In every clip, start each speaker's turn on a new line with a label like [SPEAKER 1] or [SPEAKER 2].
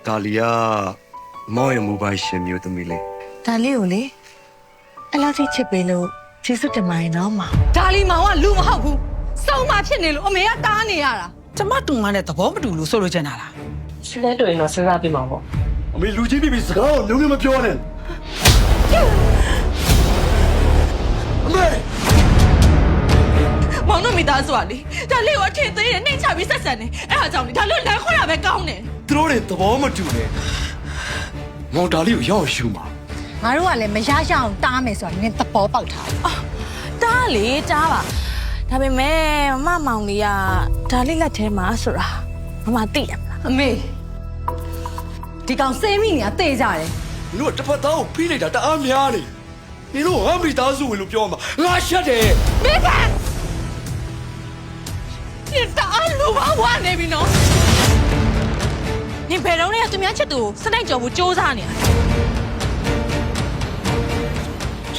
[SPEAKER 1] ဒါလီယာမောင်ရဲ့မိုဘိုင်းရှင်မျိုးသမီးလေး
[SPEAKER 2] ဒါလေးကိုလေအဲ့လောက်ထိချစ်ပေးလို့ကျေးဇူးတင်ပါတယ်နော်မောင်
[SPEAKER 3] ဒါလီမောင်ကလူမဟုတ်ဘူးစုံမဖြစ်နေလို့အမေကတားနေရတာ
[SPEAKER 4] ကျမတူမနဲ့သဘောမတူလို့ဆိုလို့ချင်တာလား
[SPEAKER 2] စဉ်းစားတွေ့ရင်တော့စဉ်းစားပြမှာပေါ့
[SPEAKER 1] အမေလူကြီးပြပြီးစကားကိုလုံးဝမပြောနဲ့အမေ
[SPEAKER 3] မောင်တို့မိသားစုကလေဒါလေးကိုအထင်သေးတယ်နှိမ့်ချပြီးဆက်ဆံနေအဲ့ဒါကြောင့်လေဒါလေးကိုလမ်းခွဲတာပဲကောင်းတယ်
[SPEAKER 1] သူတို့တွေသဘောမတူနဲ့မောင်ဒါလီကိုရောက်ရှူမှာ
[SPEAKER 5] ငါတို့ကလည်းမရရအောင်တားမယ်ဆိုတာနင်သဘောပေါက်ထားတယ်
[SPEAKER 3] တားလေတားပါဒါပေမဲ့မမောင်လေးကဒါလေးလက်ထဲမှာဆိုတာမမသိရမလား
[SPEAKER 5] အမေဒီကောင်စေးမိနေတာတေးကြတယ်
[SPEAKER 1] နင်တို့တစ်ဖက်သားကိုဖိလိုက်တာတအားများနေနင်တို့ငါမိသားစုဝင်လို့ပြောမှာငါရှက်တယ်
[SPEAKER 3] မိဘ你打路把我那边喏，你别让人家对面吃多，实在叫不纠缠呢。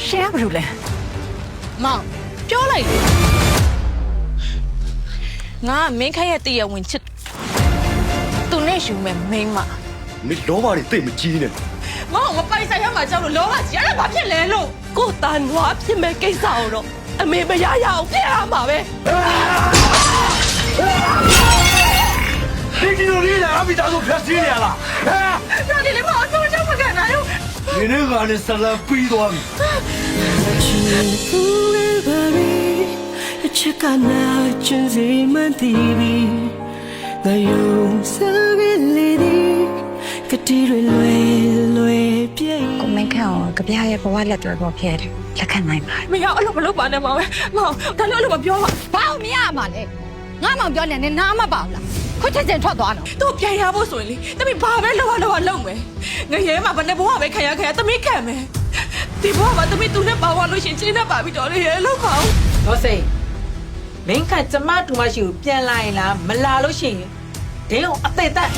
[SPEAKER 5] ရှင်းရဘူးလေ
[SPEAKER 3] 妈，表来了，我没看见第一问吃，都那时候没嘛。
[SPEAKER 1] မင်းလောဘတွေတိတ်မကြီးနဲ့
[SPEAKER 3] 妈，我摆晒要买走路，老把钱来把骗来了。我单话骗没给少了，没没呀呀，骗嘛呗。
[SPEAKER 1] ဒီလိုလေးလာအမိသားစုဖျက်ဆီးနေရလားဟမ်
[SPEAKER 3] 那你连毛都这么干哪有？
[SPEAKER 1] ဒီနေ့ကလည်းဆက်လက်ပြီးသွားပြီ
[SPEAKER 6] 一切干那真是满地里，我用手给你的，个地瑞瑞别。
[SPEAKER 2] ကိုမင်းခန့်အောင်ကြပြရဲ့ဘဝလက်တွေပေါ်ဖြစ်တယ်လက်ခံနိုင်ပါတယ်
[SPEAKER 3] 没有，我不把那毛呗，毛，他聊了把表嘛。
[SPEAKER 5] ဘာလို့မရမှာလဲငါမောင်ပြောနေနားမပါဘူးလားခွတ်ချက်ချင်းထွက်သွားတော့
[SPEAKER 3] 都便宜不顺利，但是爸爸老没，我爷妈把那不话没看呀，都没看没，你不话都没读那爸爸路线，现在爸比着的也老好。
[SPEAKER 4] တော့စိတ်မင်းကကျမတူမရှိကိုပြန်လာရင်လားမလာလို့ရှိရင်ဒင်းအောင်အသေးသက်